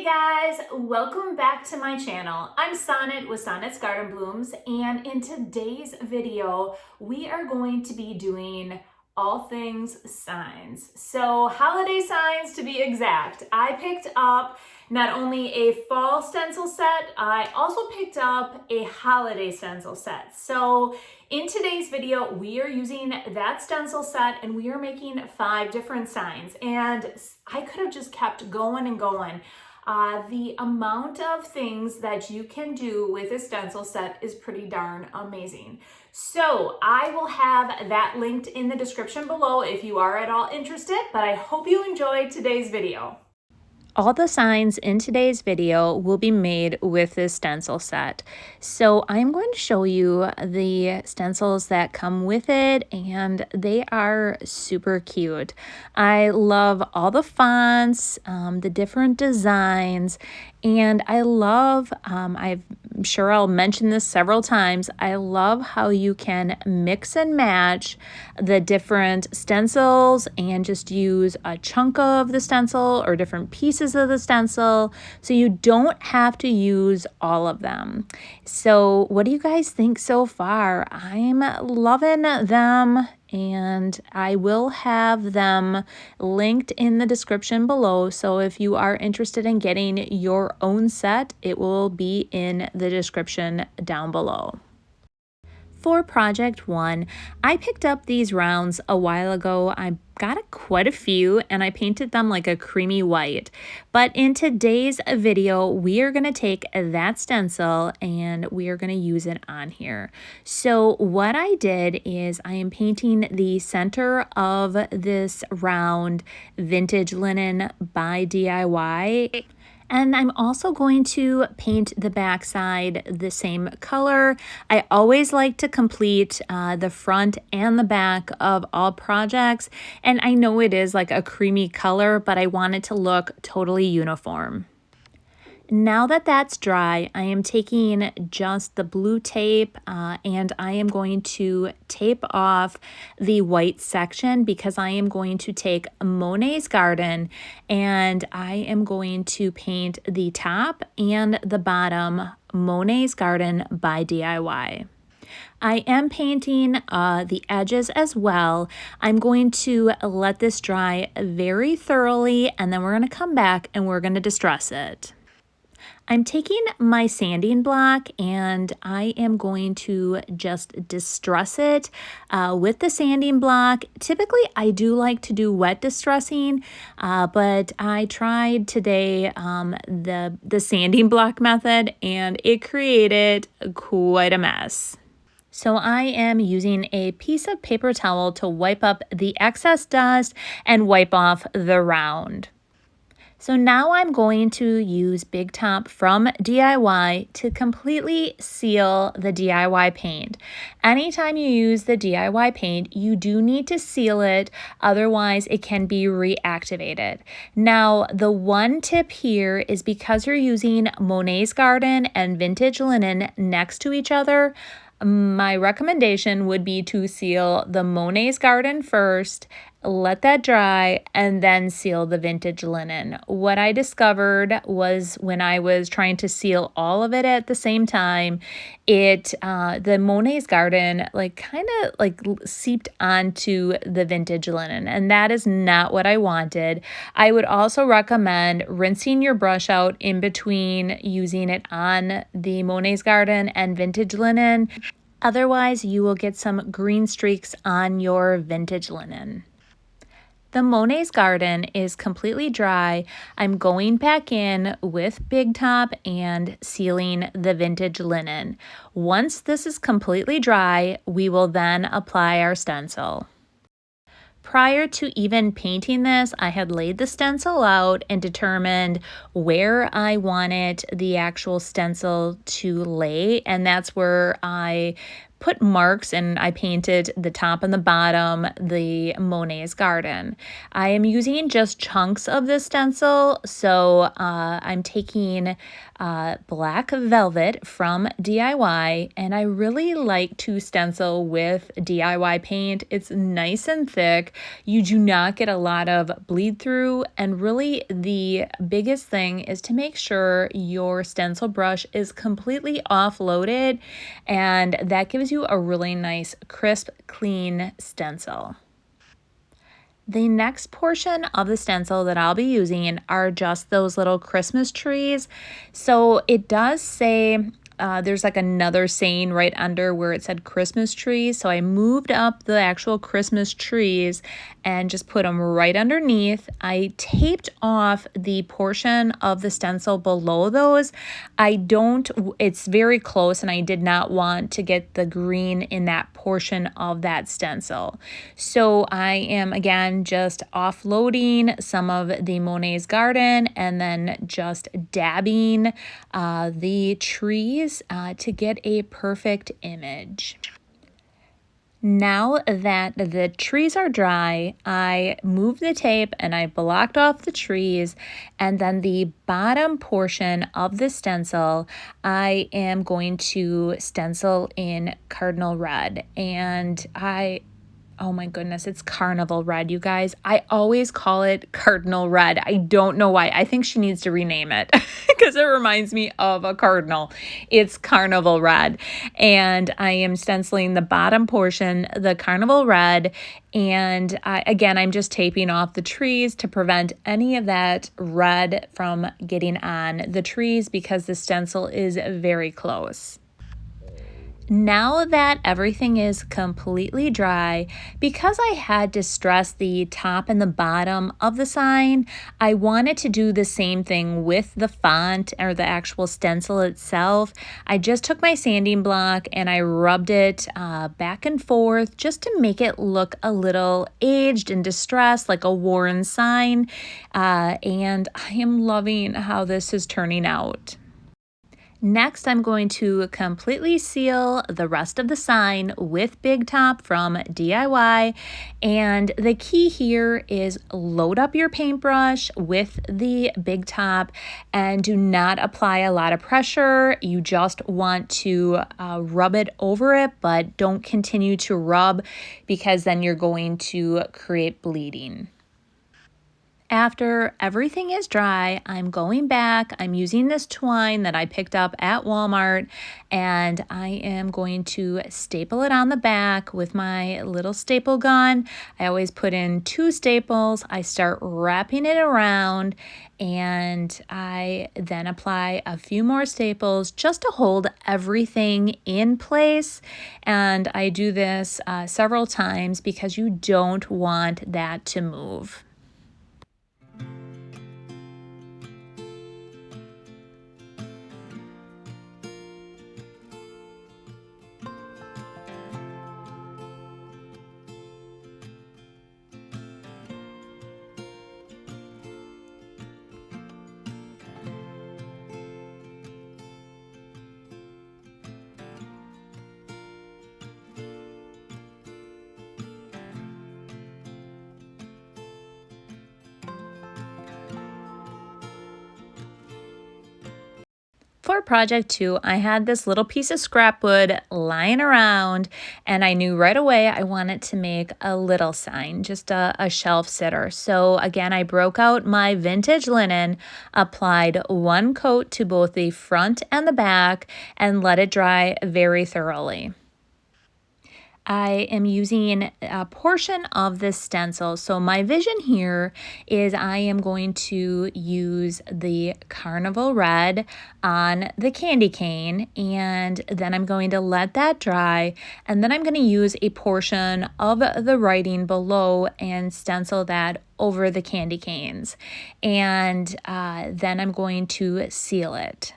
guys, welcome back to my channel. I'm Sonnet with Sonnet's Garden Blooms, and in today's video we are going to be doing all things signs. So holiday signs to be exact. I picked up not only a fall stencil set, I also picked up a holiday stencil set. So in today's video, we are using that stencil set and we are making 5 different signs. And I could have just kept going and going. The amount of things that you can do with a stencil set is pretty darn amazing. So I will have that linked in the description below if you are at all interested, but I hope you enjoyed today's video. All the signs in today's video will be made with this stencil set. So I'm going to show you the stencils that come with it, and they are super cute. I love all the fonts, the different designs, and I love, I'm sure I'll mention this several times, I love how you can mix and match the different stencils and just use a chunk of the stencil or different pieces of the stencil, so you don't have to use all of them. So what do you guys think so far? I'm loving them, and I will have them linked in the description below. So if you are interested in getting your own set, it will be in the description down below. For project 1, I picked up these rounds a while ago. I got quite a few and I painted them like a creamy white. But in today's video, we are going to take that stencil and we are going to use it on here. So what I did is I am painting the center of this round vintage linen by DIY. And I'm also going to paint the back side the same color. I always like to complete the front and the back of all projects. And I know it is like a creamy color, but I want it to look totally uniform. Now that that's dry, I am taking just the blue tape and I am going to tape off the white section because I am going to take Monet's Garden and I am going to paint the top and the bottom Monet's Garden by DIY. I am painting the edges as well. I'm going to let this dry very thoroughly and then we're going to come back and we're going to distress it. I'm taking my sanding block and I am going to just distress it with the sanding block. Typically, I do like to do wet distressing, but I tried today the sanding block method and it created quite a mess. So I am using a piece of paper towel to wipe up the excess dust and wipe off the round. So now I'm going to use Big Top from DIY to completely seal the DIY paint. Anytime you use the DIY paint, you do need to seal it, otherwise it can be reactivated. Now, the one tip here is because you're using Monet's Garden and vintage linen next to each other, my recommendation would be to seal the Monet's Garden first, let that dry, and then seal the vintage linen. What I discovered was when I was trying to seal all of it at the same time, the Monet's Garden kind of seeped onto the vintage linen, and that is not what I wanted. I would also recommend rinsing your brush out in between using it on the Monet's Garden and vintage linen. Otherwise, you will get some green streaks on your vintage linen. The Monet's Garden is completely dry. I'm going back in with Big Top and sealing the vintage linen. Once this is completely dry, we will then apply our stencil. Prior to even painting this, I had laid the stencil out and determined where I wanted the actual stencil to lay, and that's where I put marks and I painted the top and the bottom, the Monet's Garden. I am using just chunks of this stencil, so I'm taking black velvet from DIY, and I really like to stencil with DIY paint. It's nice and thick. You do not get a lot of bleed through, and really the biggest thing is to make sure your stencil brush is completely offloaded, and that gives you a really nice, crisp, clean stencil. The next portion of the stencil that I'll be using are just those little Christmas trees. So it does say, there's like another saying right under where it said Christmas trees. So I moved up the actual Christmas trees and just put them right underneath. I taped off the portion of the stencil below those. It's very close, and I did not want to get the green in that portion of that stencil. So I am again just offloading some of the Monet's Garden and then just dabbing the trees to get a perfect image. Now that the trees are dry, I moved the tape and I blocked off the trees, and then the bottom portion of the stencil, I am going to stencil in cardinal red. And oh my goodness, it's carnival red, you guys. I always call it cardinal red. I don't know why. I think she needs to rename it because it reminds me of a cardinal. It's carnival red. And I am stenciling the bottom portion, the carnival red. And I'm just taping off the trees to prevent any of that red from getting on the trees because the stencil is very close. Now that everything is completely dry, because I had to stress the top and the bottom of the sign, I wanted to do the same thing with the font or the actual stencil itself. I just took my sanding block and I rubbed it back and forth just to make it look a little aged and distressed, like a worn sign. And I am loving how this is turning out. Next, I'm going to completely seal the rest of the sign with Big Top from DIY. And the key here is load up your paintbrush with the Big Top and do not apply a lot of pressure. You just want to rub it over it, but don't continue to rub because then you're going to create bleeding. After everything is dry, I'm going back. I'm using this twine that I picked up at Walmart, and I am going to staple it on the back with my little staple gun. I always put in 2 staples. I start wrapping it around, and I then apply a few more staples just to hold everything in place. And I do this several times because you don't want that to move. For project 2, I had this little piece of scrap wood lying around, and I knew right away I wanted to make a little sign, just a shelf sitter. So again, I broke out my vintage linen, applied 1 coat to both the front and the back, and let it dry very thoroughly. I am using a portion of this stencil. So my vision here is I am going to use the carnival red on the candy cane, and then I'm going to let that dry, and then I'm going to use a portion of the writing below and stencil that over the candy canes, and then I'm going to seal it.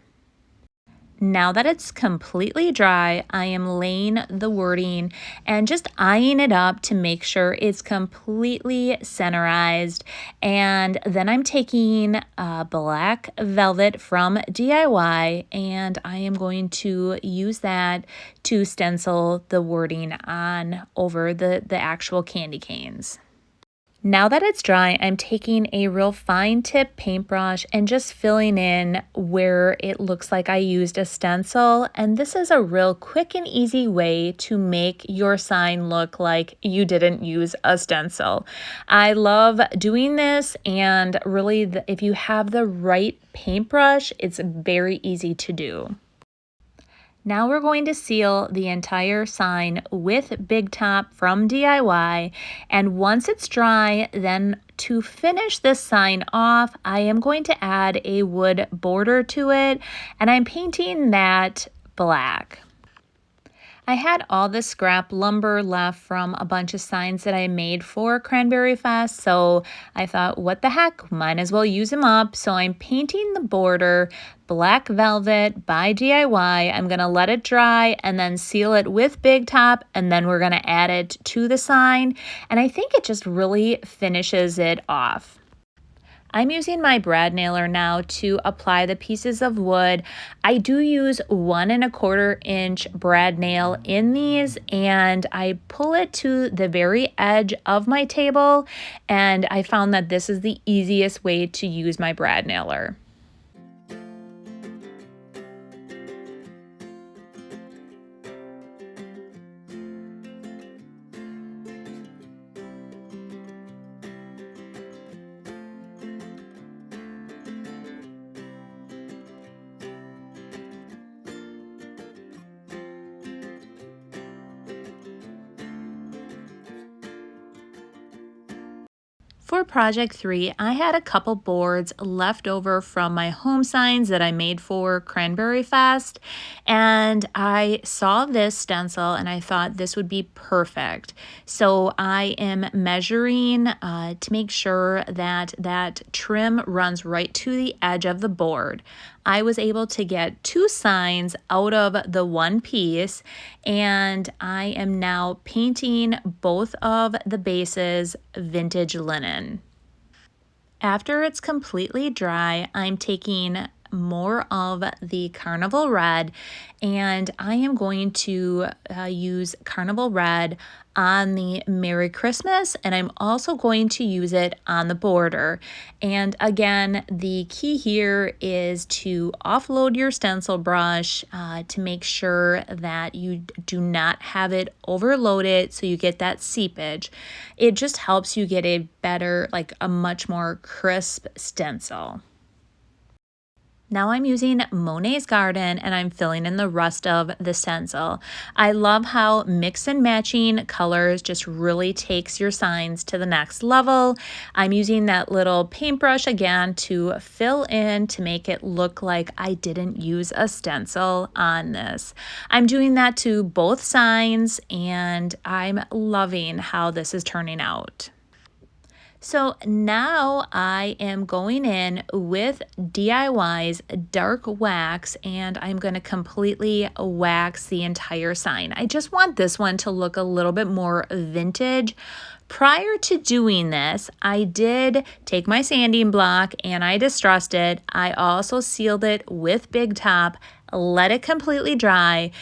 Now that it's completely dry, I am laying the wording and just eyeing it up to make sure it's completely centerized. And then I'm taking black velvet from DIY and I am going to use that to stencil the wording on over the actual candy canes. Now that it's dry, I'm taking a real fine tip paintbrush and just filling in where it looks like I used a stencil. And this is a real quick and easy way to make your sign look like you didn't use a stencil. I love doing this, and really, if you have the right paintbrush, it's very easy to do. Now we're going to seal the entire sign with Big Top from DIY, and once it's dry, then to finish this sign off, I am going to add a wood border to it, and I'm painting that black. I had all the scrap lumber left from a bunch of signs that I made for Cranberry Fest, so I thought, what the heck, might as well use them up. So I'm painting the border black velvet by DIY. I'm going to let it dry and then seal it with Big Top, and then we're going to add it to the sign, and I think it just really finishes it off. I'm using my brad nailer now to apply the pieces of wood. I do use 1¼ inch brad nail in these, and I pull it to the very edge of my table, and I found that this is the easiest way to use my brad nailer. For project 3, I had a couple boards left over from my home signs that I made for Cranberry Fest, and I saw this stencil and I thought this would be perfect. So I am measuring to make sure that that trim runs right to the edge of the board. I was able to get 2 signs out of the one piece, and I am now painting both of the bases vintage linen. After it's completely dry, I'm taking more of the Carnival Red, and I am going to use Carnival Red on the Merry Christmas, and I'm also going to use it on the border. And again, the key here is to offload your stencil brush to make sure that you do not have it overloaded so you get that seepage. It just helps you get a better, like a much more crisp stencil. Now I'm using Monet's Garden and I'm filling in the rest of the stencil. I love how mix and matching colors just really takes your signs to the next level. I'm using that little paintbrush again to fill in to make it look like I didn't use a stencil on this. I'm doing that to both signs, and I'm loving how this is turning out. So now I am going in with DIY's dark wax, and I'm going to completely wax the entire sign. I just want this one to look a little bit more vintage. Prior to doing this, I did take my sanding block and I distressed it. I also sealed it with Big Top, let it completely dry.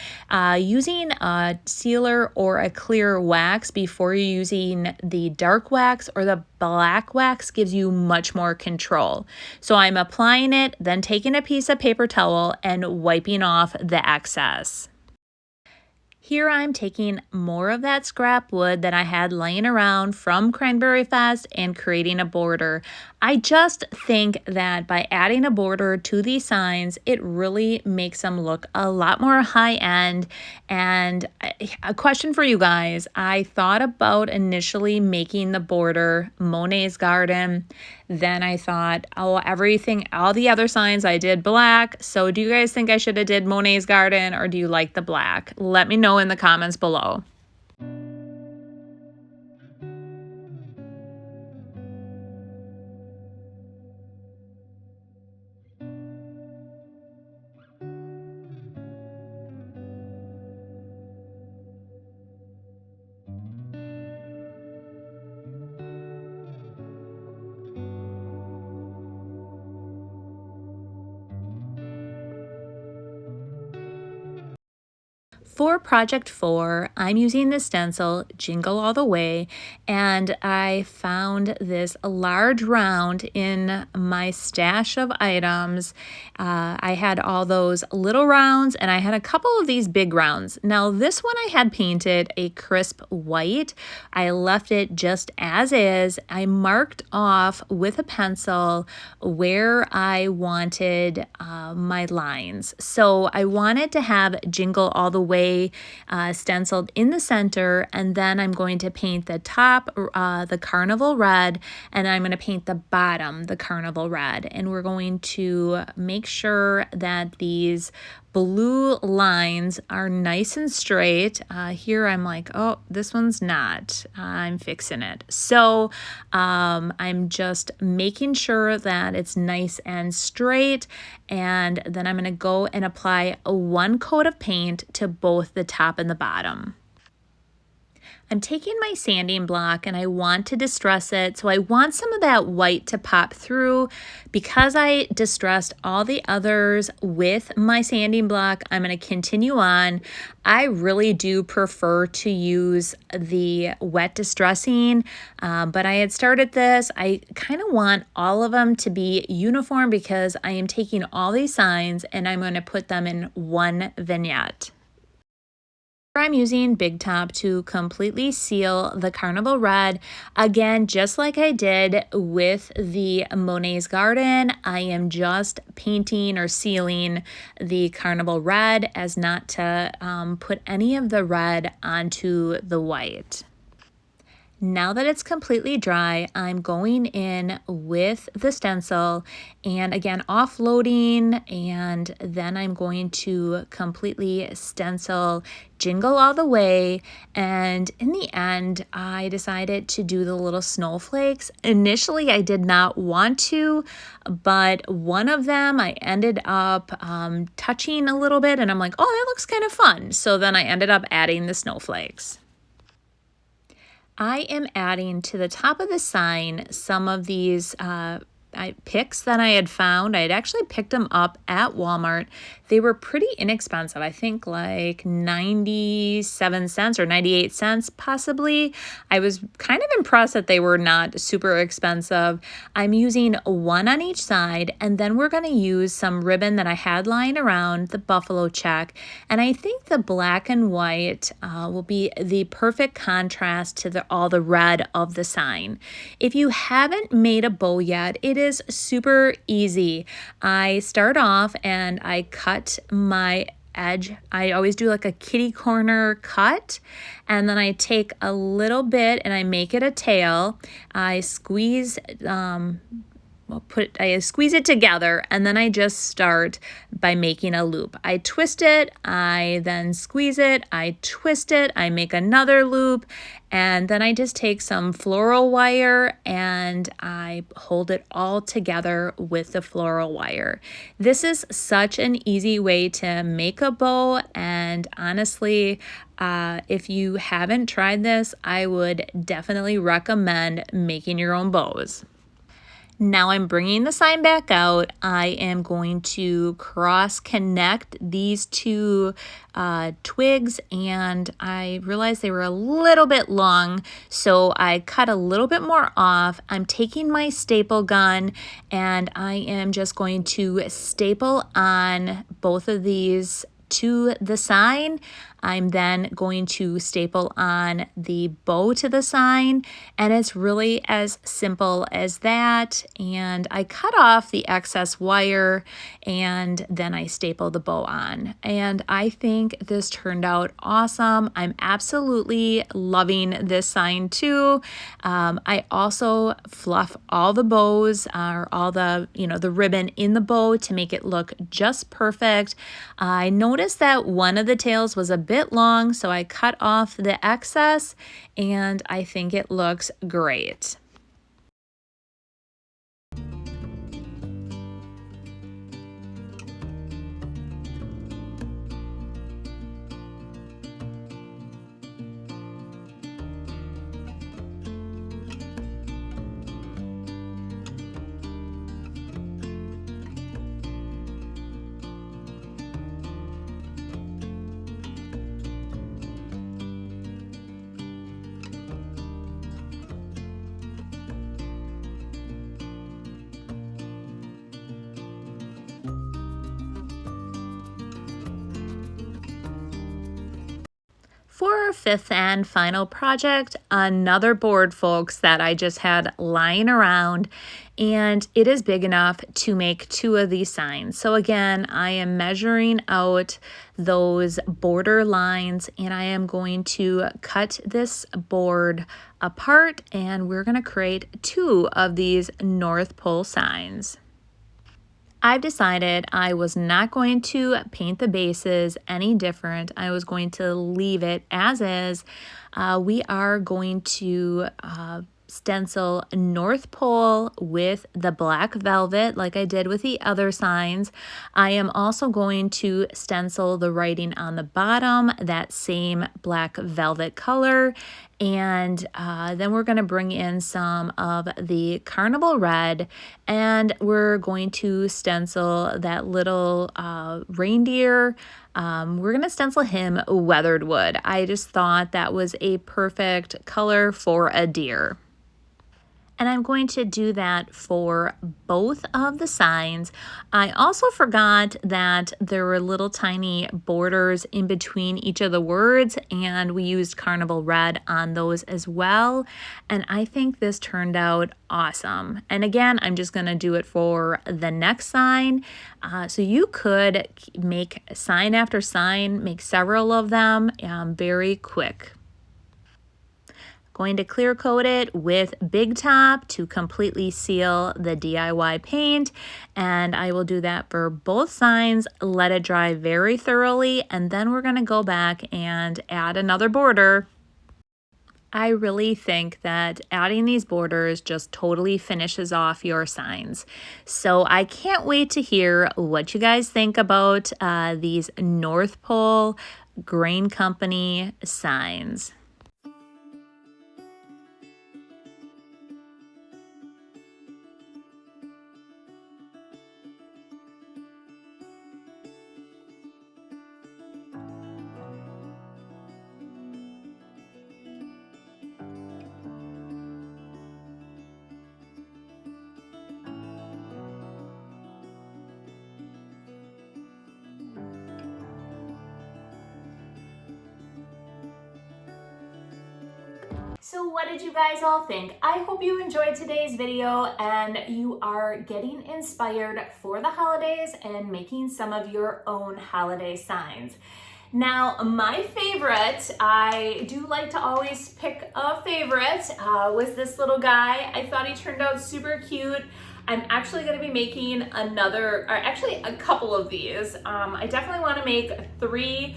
Using a sealer or a clear wax before you're using the dark wax or the black wax gives you much more control. So I'm applying it, then taking a piece of paper towel and wiping off the excess. Here I'm taking more of that scrap wood that I had laying around from Cranberry Fest and creating a border. I just think that by adding a border to these signs, it really makes them look a lot more high end. And a question for you guys, I thought about initially making the border Monet's Garden. Then I thought, oh, all the other signs I did black. So do you guys think I should have did Monet's Garden, or do you like the black? Let me know in the comments below. For project 4, I'm using the stencil Jingle All the Way, and I found this large round in my stash of items. I had all those little rounds, and I had a couple of these big rounds. Now this one I had painted a crisp white. I left it just as is. I marked off with a pencil where I wanted my lines. So I wanted to have Jingle All the Way stenciled in the center, and then I'm going to paint the top the carnival red, and I'm going to paint the bottom the carnival red, and we're going to make sure that these blue lines are nice and straight. Here I'm like, oh, this one's not. I'm fixing it. So I'm just making sure that it's nice and straight, and then I'm going to go and apply one coat of paint to both the top and the bottom. I'm taking my sanding block and I want to distress it, so I want some of that white to pop through. Because I distressed all the others with my sanding block, I'm going to continue on. I really do prefer to use the wet distressing, but I had started this. I kind of want all of them to be uniform because I am taking all these signs and I'm going to put them in one vignette. I'm using Big Top to completely seal the carnival red. Again, just like I did with the Monet's Garden, I am just painting or sealing the carnival red as not to put any of the red onto the white. Now that it's completely dry, I'm going in with the stencil and again offloading, and then I'm going to completely stencil Jingle All the Way. And in the end, I decided to do the little snowflakes. Initially, I did not want to, but one of them I ended up touching a little bit, and I'm like, oh, that looks kind of fun. So then I ended up adding the snowflakes. I am adding to the top of the sign some of these picks that I had found. I had actually picked them up at Walmart. They were pretty inexpensive. I think like 97 cents or 98 cents possibly. I was kind of impressed that they were not super expensive. I'm using one on each side, and then we're going to use some ribbon that I had lying around, the buffalo check. And I think the black and white will be the perfect contrast to all the red of the sign. If you haven't made a bow yet, it is super easy. I start off and I cut my edge. I always do like a kitty corner cut, and then I take a little bit and I make it a tail. I squeeze I squeeze it together, and then I just start by making a loop. I twist it, I then squeeze it, I twist it, I make another loop, and then I just take some floral wire and I hold it all together with the floral wire. This is such an easy way to make a bow, and honestly, if you haven't tried this, I would definitely recommend making your own bows. Now I'm bringing the sign back out. I am going to cross connect these two twigs, and I realized they were a little bit long, so I cut a little bit more off. I'm taking my staple gun and I am just going to staple on both of these to the sign. I'm then going to staple on the bow to the sign, and it's really as simple as that. And I cut off the excess wire and then I staple the bow on. And I think this turned out awesome. I'm absolutely loving this sign too. I also fluff all the bows or all the, the ribbon in the bow to make it look just perfect. I noticed that one of the tails was a bit long, so I cut off the excess, and I think it looks great. For our fifth and final project, another board, folks, that I just had lying around, and it is big enough to make 2 of these signs. So again, I am measuring out those border lines, and I am going to cut this board apart, and we're going to create 2 of these North Pole signs. I've decided I was not going to paint the bases any different. I was going to leave it as is. We are going to stencil North Pole with the black velvet like I did with the other signs. I am also going to stencil the writing on the bottom, that same black velvet color. And then we're going to bring in some of the carnival red, and we're going to stencil that little reindeer. We're going to stencil him weathered wood. I just thought that was a perfect color for a deer. And I'm going to do that for both of the signs. I also forgot that there were little tiny borders in between each of the words, and we used carnival red on those as well. And I think this turned out awesome. And again, I'm just going to do it for the next sign. So you could make sign after sign, make several of them very quick. Going to clear coat it with Big Top to completely seal the DIY paint, and I will do that for both signs, let it dry very thoroughly, and then we're going to go back and add another border. I really think that adding these borders just totally finishes off your signs. So I can't wait to hear what you guys think about these North Pole Grain Company signs. So what did you guys all think? I hope you enjoyed today's video and you are getting inspired for the holidays and making some of your own holiday signs. Now, my favorite, I do like to always pick a favorite, was this little guy. I thought he turned out super cute. I'm actually going to be making another, or actually a couple of these. I definitely want to make 3.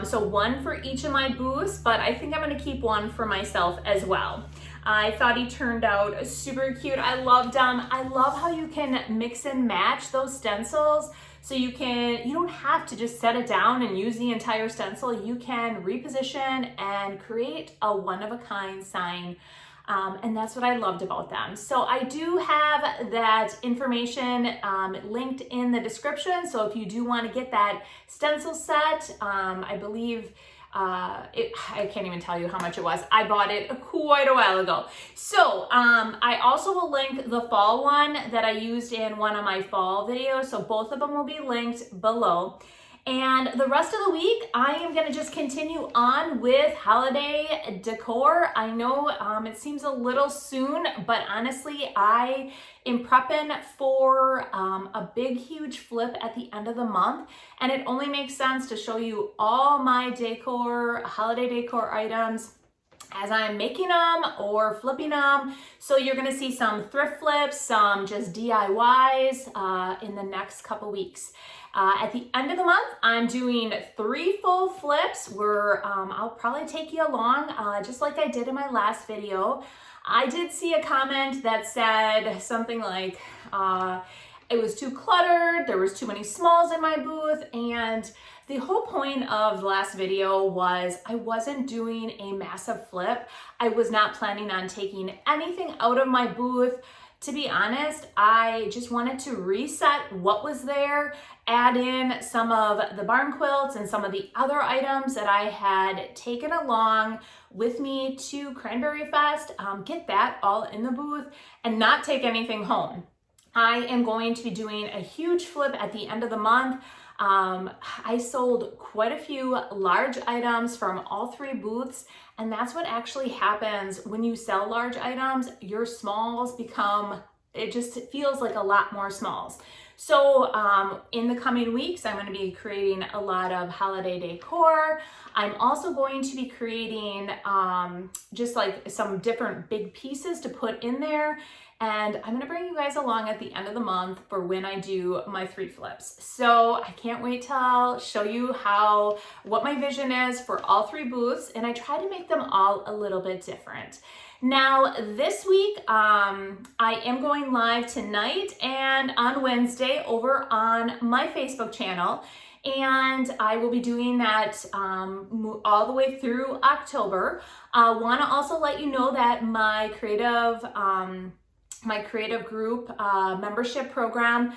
So 1 for each of my booths, but I think I'm going to keep 1 for myself as well. I thought he turned out super cute. I loved him. I love how you can mix and match those stencils. So you don't have to just set it down and use the entire stencil. You can reposition and create a one-of-a-kind sign. And that's what I loved about them. So I do have that information linked in the description. So if you do want to get that stencil set, I believe I can't even tell you how much it was. I bought it quite a while ago. So I also will link the fall one that I used in one of my fall videos. So both of them will be linked below. And the rest of the week, I am going to just continue on with holiday decor. I know it seems a little soon, but honestly, I am prepping for a big, huge flip at the end of the month. And it only makes sense to show you all my decor, holiday decor items as I'm making them or flipping them. So you're gonna see some thrift flips, some just DIYs in the next couple weeks. At the end of the month, I'm doing 3 full flips where I'll probably take you along, just like I did in my last video. I did see a comment that said something like, it was too cluttered, there was too many smalls in my booth, and the whole point of the last video was I wasn't doing a massive flip. I was not planning on taking anything out of my booth. To be honest, I just wanted to reset what was there, add in some of the barn quilts and some of the other items that I had taken along with me to Cranberry Fest, get that all in the booth and not take anything home. I am going to be doing a huge flip at the end of the month. I sold quite a few large items from all three booths, and that's what actually happens when you sell large items. Your smalls become, it just feels like a lot more smalls. So in the coming weeks, I'm going to be creating a lot of holiday decor. I'm also going to be creating just like some different big pieces to put in there. And I'm gonna bring you guys along at the end of the month for when I do my 3 flips. So I can't wait till show you what my vision is for all 3 booths, and I try to make them all a little bit different. Now this week, I am going live tonight and on Wednesday over on my Facebook channel. And I will be doing that all the way through October. I wanna also let you know that my creative group membership program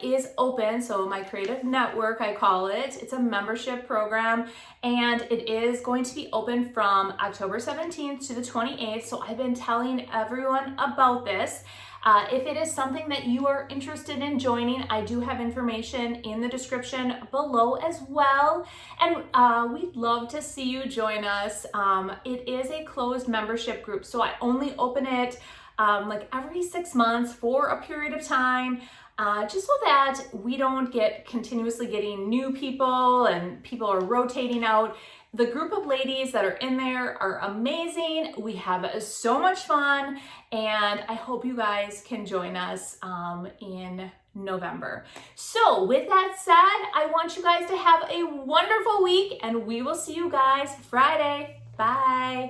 is open. So my creative network, I call it. It's a membership program, and it is going to be open from October 17th to the 28th. So I've been telling everyone about this. If it is something that you are interested in joining, I do have information in the description below as well. And we'd love to see you join us. It is a closed membership group, so I only open it like every 6 months for a period of time, just so that we don't get continuously getting new people and people are rotating out. The group of ladies that are in there are amazing. We have so much fun, and I hope you guys can join us in November. So with that said, I want you guys to have a wonderful week, and we will see you guys Friday. Bye.